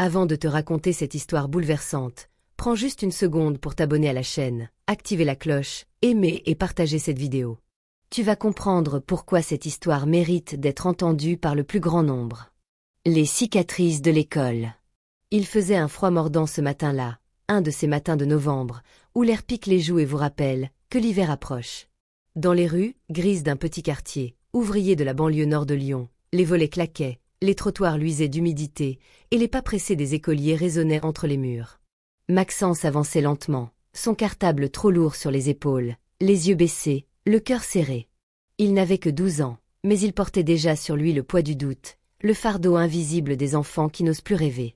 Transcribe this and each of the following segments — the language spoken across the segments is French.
Avant de te raconter cette histoire bouleversante, prends juste une seconde pour t'abonner à la chaîne, activer la cloche, aimer et partager cette vidéo. Tu vas comprendre pourquoi cette histoire mérite d'être entendue par le plus grand nombre. Les cicatrices de l'école. Il faisait un froid mordant ce matin-là, un de ces matins de novembre, où l'air pique les joues et vous rappelle que l'hiver approche. Dans les rues, grises d'un petit quartier, ouvrier de la banlieue nord de Lyon, les volets claquaient, les trottoirs luisaient d'humidité, et les pas pressés des écoliers résonnaient entre les murs. Maxence avançait lentement, son cartable trop lourd sur les épaules, les yeux baissés, le cœur serré. Il n'avait que 12 ans, mais il portait déjà sur lui le poids du doute, le fardeau invisible des enfants qui n'osent plus rêver.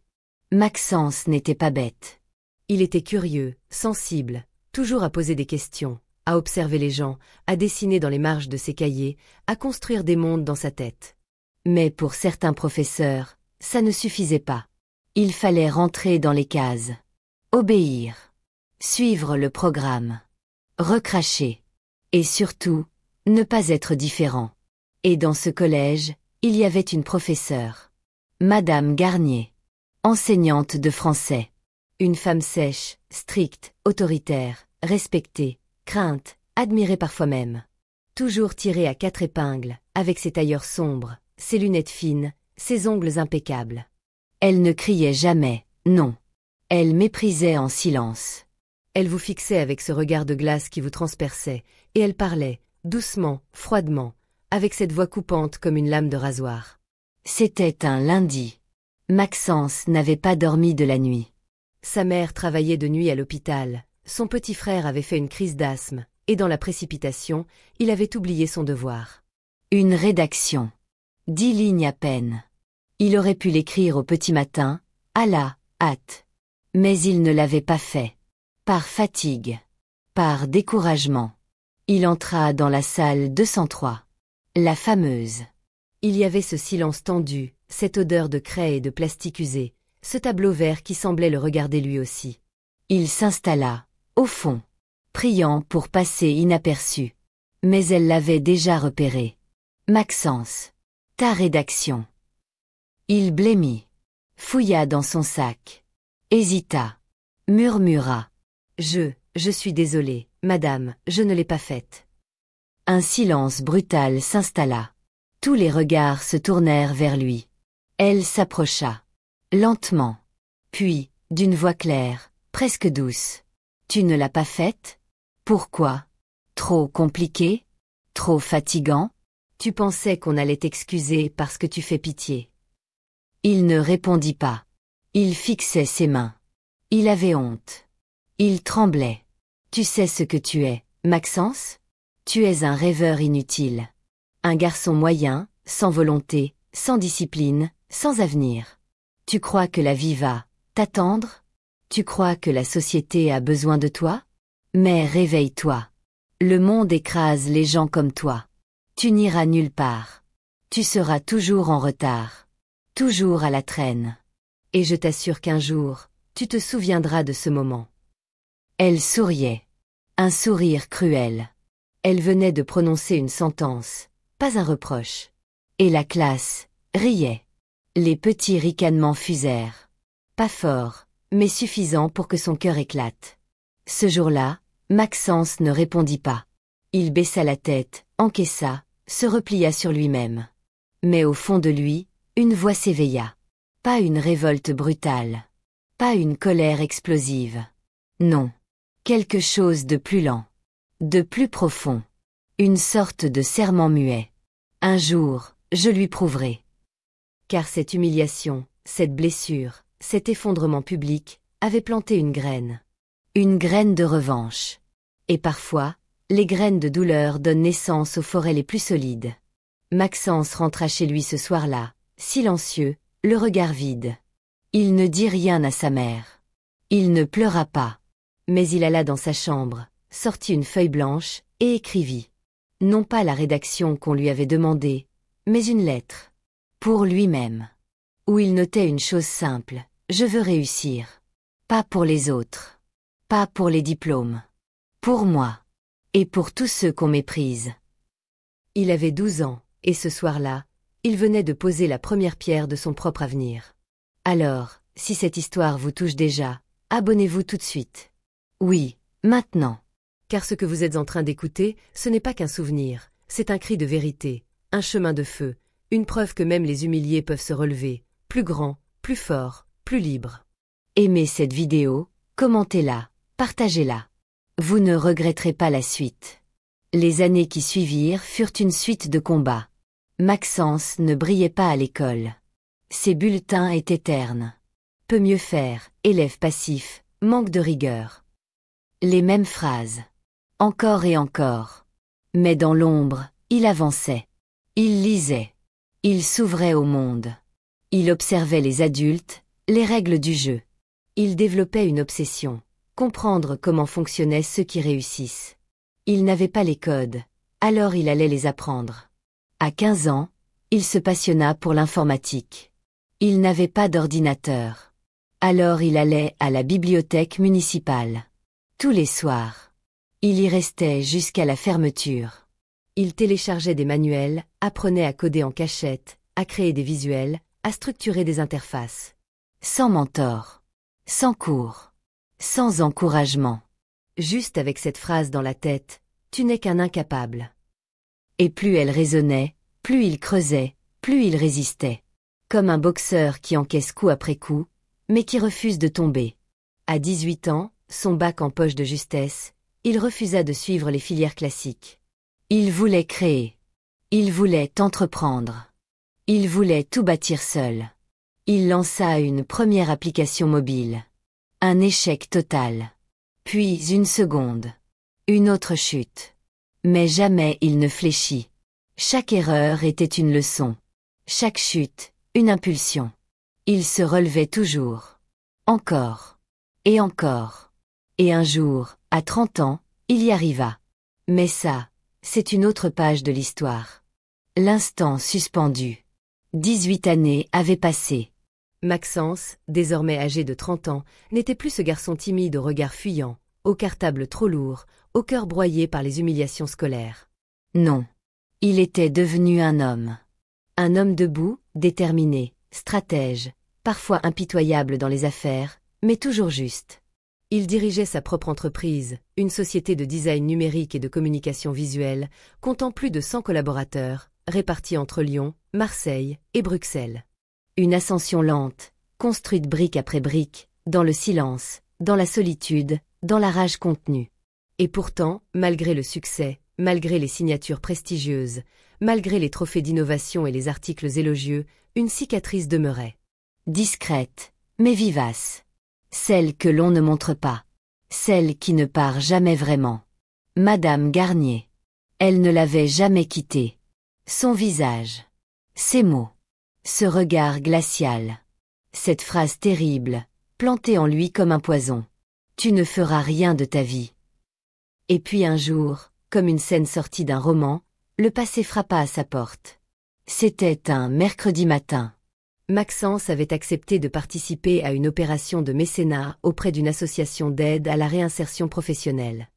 Maxence n'était pas bête. Il était curieux, sensible, toujours à poser des questions, à observer les gens, à dessiner dans les marges de ses cahiers, à construire des mondes dans sa tête. Mais pour certains professeurs, ça ne suffisait pas. Il fallait rentrer dans les cases. Obéir. Suivre le programme. Recracher. Et surtout, ne pas être différent. Et dans ce collège, il y avait une professeure. Madame Garnier. Enseignante de français. Une femme sèche, stricte, autoritaire, respectée, crainte, admirée parfois même. Toujours tirée à 4 épingles, avec ses tailleurs sombres, ses lunettes fines, ses ongles impeccables. Elle ne criait jamais, non. Elle méprisait en silence. Elle vous fixait avec ce regard de glace qui vous transperçait, et elle parlait, doucement, froidement, avec cette voix coupante comme une lame de rasoir. C'était un lundi. Maxence n'avait pas dormi de la nuit. Sa mère travaillait de nuit à l'hôpital, son petit frère avait fait une crise d'asthme, et dans la précipitation, il avait oublié son devoir. Une rédaction. 10 lignes à peine. Il aurait pu l'écrire au petit matin, à la hâte. Mais il ne l'avait pas fait. Par fatigue. Par découragement. Il entra dans la salle 203. La fameuse. Il y avait ce silence tendu, cette odeur de craie et de plastique usé, ce tableau vert qui semblait le regarder lui aussi. Il s'installa, au fond, priant pour passer inaperçu. Mais elle l'avait déjà repéré. Maxence. Ta rédaction. Il blêmit. Fouilla dans son sac. Hésita. Murmura. Je suis désolé, madame, je ne l'ai pas faite. Un silence brutal s'installa. Tous les regards se tournèrent vers lui. Elle s'approcha. Lentement. Puis, d'une voix claire, presque douce. Tu ne l'as pas faite? Pourquoi? Trop compliqué? Trop fatigant? Tu pensais qu'on allait t'excuser parce que tu fais pitié. Il ne répondit pas. Il fixait ses mains. Il avait honte. Il tremblait. Tu sais ce que tu es, Maxence? Tu es un rêveur inutile. Un garçon moyen, sans volonté, sans discipline, sans avenir. Tu crois que la vie va t'attendre? Tu crois que la société a besoin de toi? Mais réveille-toi. Le monde écrase les gens comme toi. Tu n'iras nulle part. Tu seras toujours en retard. Toujours à la traîne. Et je t'assure qu'un jour, tu te souviendras de ce moment. Elle souriait. Un sourire cruel. Elle venait de prononcer une sentence, pas un reproche. Et la classe riait. Les petits ricanements fusèrent. Pas fort, mais suffisant pour que son cœur éclate. Ce jour-là, Maxence ne répondit pas. Il baissa la tête, encaissa, se replia sur lui-même. Mais au fond de lui, une voix s'éveilla. Pas une révolte brutale. Pas une colère explosive. Non. Quelque chose de plus lent. De plus profond. Une sorte de serment muet. Un jour, je lui prouverai. Car cette humiliation, cette blessure, cet effondrement public, avait planté une graine. Une graine de revanche. Et parfois, les graines de douleur donnent naissance aux forêts les plus solides. Maxence rentra chez lui ce soir-là, silencieux, le regard vide. Il ne dit rien à sa mère. Il ne pleura pas. Mais il alla dans sa chambre, sortit une feuille blanche, et écrivit. Non pas la rédaction qu'on lui avait demandée, mais une lettre. Pour lui-même. Où il notait une chose simple. Je veux réussir. Pas pour les autres. Pas pour les diplômes. Pour moi. Et pour tous ceux qu'on méprise. Il avait 12 ans, et ce soir-là, il venait de poser la première pierre de son propre avenir. Alors, si cette histoire vous touche déjà, abonnez-vous tout de suite. Oui, maintenant. Car ce que vous êtes en train d'écouter, ce n'est pas qu'un souvenir, c'est un cri de vérité, un chemin de feu, une preuve que même les humiliés peuvent se relever, plus grands, plus forts, plus libres. Aimez cette vidéo, commentez-la, partagez-la. Vous ne regretterez pas la suite. Les années qui suivirent furent une suite de combats. Maxence ne brillait pas à l'école. Ses bulletins étaient ternes. Peut mieux faire, élève passif, manque de rigueur. Les mêmes phrases. Encore et encore. Mais dans l'ombre, il avançait. Il lisait. Il s'ouvrait au monde. Il observait les adultes, les règles du jeu. Il développait une obsession. Comprendre comment fonctionnaient ceux qui réussissent. Il n'avait pas les codes, alors il allait les apprendre. À 15 ans, il se passionna pour l'informatique. Il n'avait pas d'ordinateur. Alors il allait à la bibliothèque municipale. Tous les soirs. Il y restait jusqu'à la fermeture. Il téléchargeait des manuels, apprenait à coder en cachette, à créer des visuels, à structurer des interfaces. Sans mentor. Sans cours. Sans encouragement. Juste avec cette phrase dans la tête, tu n'es qu'un incapable. Et plus elle résonnait, plus il creusait, plus il résistait. Comme un boxeur qui encaisse coup après coup, mais qui refuse de tomber. À 18 ans, son bac en poche de justesse, il refusa de suivre les filières classiques. Il voulait créer. Il voulait entreprendre. Il voulait tout bâtir seul. Il lança une première application mobile. Un échec total. Puis une seconde. Une autre chute. Mais jamais il ne fléchit. Chaque erreur était une leçon. Chaque chute, une impulsion. Il se relevait toujours. Encore. Et encore. Et un jour, à 30 ans, il y arriva. Mais ça, c'est une autre page de l'histoire. L'instant suspendu. 18 années avaient passé. Maxence, désormais âgé de 30 ans, n'était plus ce garçon timide au regard fuyant, au cartable trop lourd, au cœur broyé par les humiliations scolaires. Non. Il était devenu un homme. Un homme debout, déterminé, stratège, parfois impitoyable dans les affaires, mais toujours juste. Il dirigeait sa propre entreprise, une société de design numérique et de communication visuelle, comptant plus de 100 collaborateurs, répartis entre Lyon, Marseille et Bruxelles. Une ascension lente, construite brique après brique, dans le silence, dans la solitude, dans la rage contenue. Et pourtant, malgré le succès, malgré les signatures prestigieuses, malgré les trophées d'innovation et les articles élogieux, une cicatrice demeurait. Discrète, mais vivace. Celle que l'on ne montre pas. Celle qui ne part jamais vraiment. Madame Garnier. Elle ne l'avait jamais quitté. Son visage. Ses mots. Ce regard glacial. Cette phrase terrible, plantée en lui comme un poison. Tu ne feras rien de ta vie. Et puis un jour, comme une scène sortie d'un roman, le passé frappa à sa porte. C'était un mercredi matin. Maxence avait accepté de participer à une opération de mécénat auprès d'une association d'aide à la réinsertion professionnelle.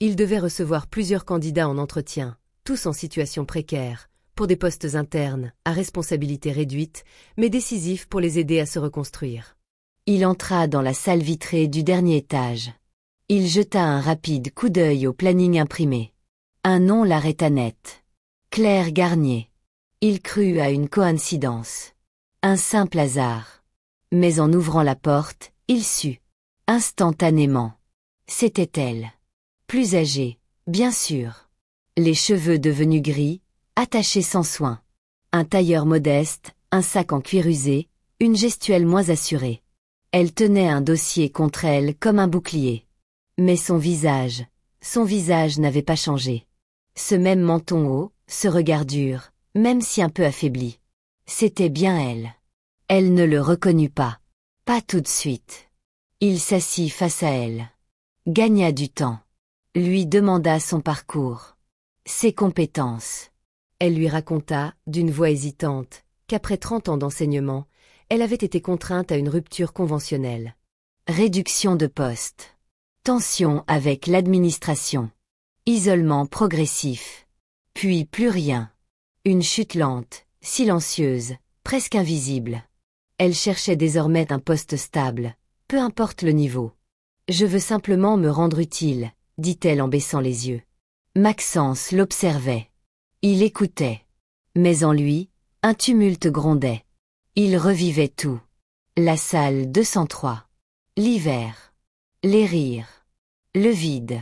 Il devait recevoir plusieurs candidats en entretien, tous en situation précaire, pour des postes internes, à responsabilité réduite, mais décisifs pour les aider à se reconstruire. Il entra dans la salle vitrée du dernier étage. Il jeta un rapide coup d'œil au planning imprimé. Un nom l'arrêta net. Claire Garnier. Il crut à une coïncidence. Un simple hasard. Mais en ouvrant la porte, il sut. Instantanément. C'était elle. Plus âgée, bien sûr. Les cheveux devenus gris, attachés sans soin. Un tailleur modeste, un sac en cuir usé, une gestuelle moins assurée. Elle tenait un dossier contre elle comme un bouclier. Mais son visage n'avait pas changé. Ce même menton haut, ce regard dur, même si un peu affaibli. C'était bien elle. Elle ne le reconnut pas. Pas tout de suite. Il s'assit face à elle. Gagna du temps. Lui demanda son parcours. Ses compétences. Elle lui raconta, d'une voix hésitante, qu'après 30 ans d'enseignement, elle avait été contrainte à une rupture conventionnelle. Réduction de poste. Tension avec l'administration. Isolement progressif. Puis plus rien. Une chute lente, silencieuse, presque invisible. Elle cherchait désormais un poste stable, peu importe le niveau. Je veux simplement me rendre utile, dit-elle en baissant les yeux. Maxence l'observait. Il écoutait. Mais en lui, un tumulte grondait. Il revivait tout. La salle 203. L'hiver. Les rires. Le vide.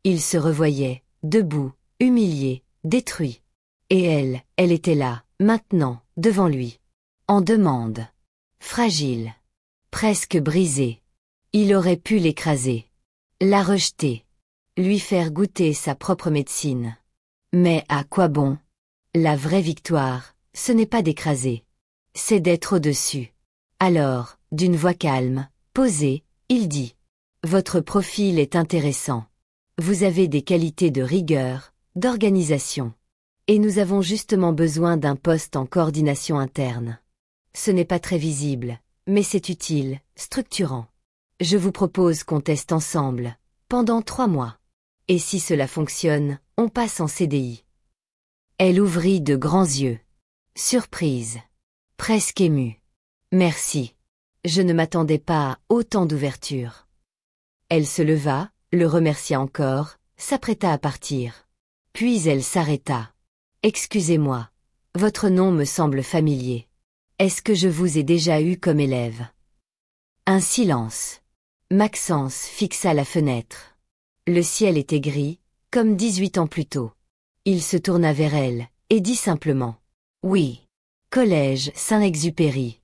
Il se revoyait, debout, humilié, détruit. Et elle était là, maintenant, devant lui. En demande. Fragile. Presque brisée. Il aurait pu l'écraser. La rejeter. Lui faire goûter sa propre médecine. Mais à quoi bon? La vraie victoire, ce n'est pas d'écraser. C'est d'être au-dessus. Alors, d'une voix calme, posée, il dit. Votre profil est intéressant. Vous avez des qualités de rigueur, d'organisation. Et nous avons justement besoin d'un poste en coordination interne. Ce n'est pas très visible, mais c'est utile, structurant. Je vous propose qu'on teste ensemble, pendant 3 mois. Et si cela fonctionne, on passe en CDI. Elle ouvrit de grands yeux. Surprise. Presque émue. Merci. Je ne m'attendais pas à autant d'ouverture. Elle se leva, le remercia encore, s'apprêta à partir. Puis elle s'arrêta. Excusez-moi. Votre nom me semble familier. Est-ce que je vous ai déjà eu comme élève? Un silence. Maxence fixa la fenêtre. Le ciel était gris, comme 18 ans plus tôt. Il se tourna vers elle, et dit simplement. Oui. Collège Saint-Exupéry.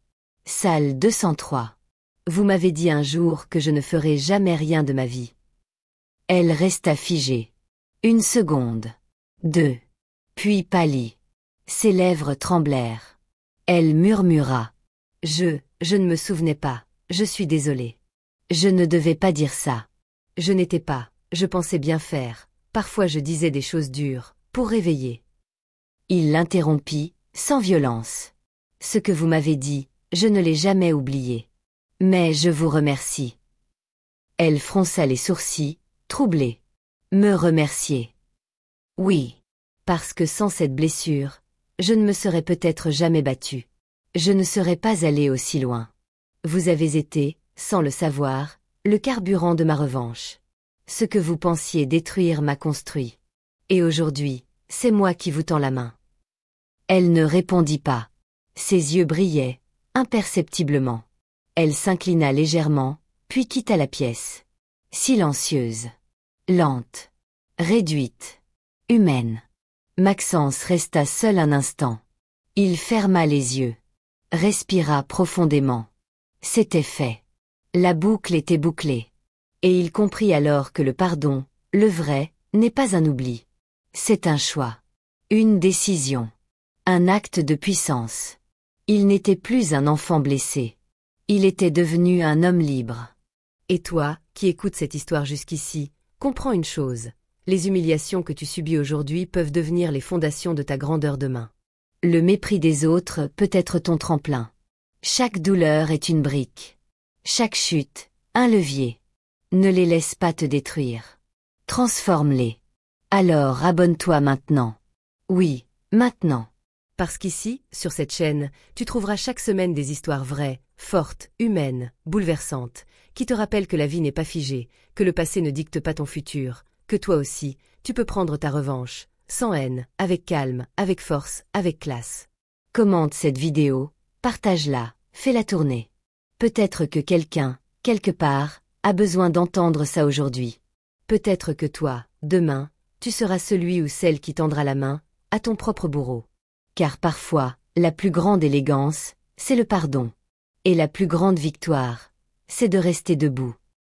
Salle 203. Vous m'avez dit un jour que je ne ferai jamais rien de ma vie. Elle resta figée. 1 seconde. 2. Puis pâlit. Ses lèvres tremblèrent. Elle murmura. Je ne me souvenais pas, je suis désolée. Je ne devais pas dire ça. Je n'étais pas, je pensais bien faire, parfois je disais des choses dures, pour réveiller. Il l'interrompit, sans violence. Ce que vous m'avez dit, je ne l'ai jamais oublié. Mais je vous remercie. Elle fronça les sourcils, troublée. Me remercier. Oui. Parce que sans cette blessure, je ne me serais peut-être jamais battue. Je ne serais pas allée aussi loin. Vous avez été, sans le savoir, le carburant de ma revanche. Ce que vous pensiez détruire m'a construit. Et aujourd'hui, c'est moi qui vous tends la main. Elle ne répondit pas. Ses yeux brillaient, imperceptiblement. Elle s'inclina légèrement, puis quitta la pièce. Silencieuse. Lente. Réduite. Humaine. Maxence resta seul un instant. Il ferma les yeux. Respira profondément. C'était fait. La boucle était bouclée. Et il comprit alors que le pardon, le vrai, n'est pas un oubli. C'est un choix. Une décision. Un acte de puissance. Il n'était plus un enfant blessé. Il était devenu un homme libre. Et toi, qui écoutes cette histoire jusqu'ici, comprends une chose. Les humiliations que tu subis aujourd'hui peuvent devenir les fondations de ta grandeur demain. Le mépris des autres peut être ton tremplin. Chaque douleur est une brique. Chaque chute, un levier. Ne les laisse pas te détruire. Transforme-les. Alors abonne-toi maintenant. Oui, maintenant. Parce qu'ici, sur cette chaîne, tu trouveras chaque semaine des histoires vraies, fortes, humaines, bouleversantes, qui te rappellent que la vie n'est pas figée, que le passé ne dicte pas ton futur, que toi aussi, tu peux prendre ta revanche, sans haine, avec calme, avec force, avec classe. Commente cette vidéo, partage-la, fais-la tourner. Peut-être que quelqu'un, quelque part, a besoin d'entendre ça aujourd'hui. Peut-être que toi, demain, tu seras celui ou celle qui tendra la main à ton propre bourreau. Car parfois, la plus grande élégance, c'est le pardon. Et la plus grande victoire, c'est de rester debout.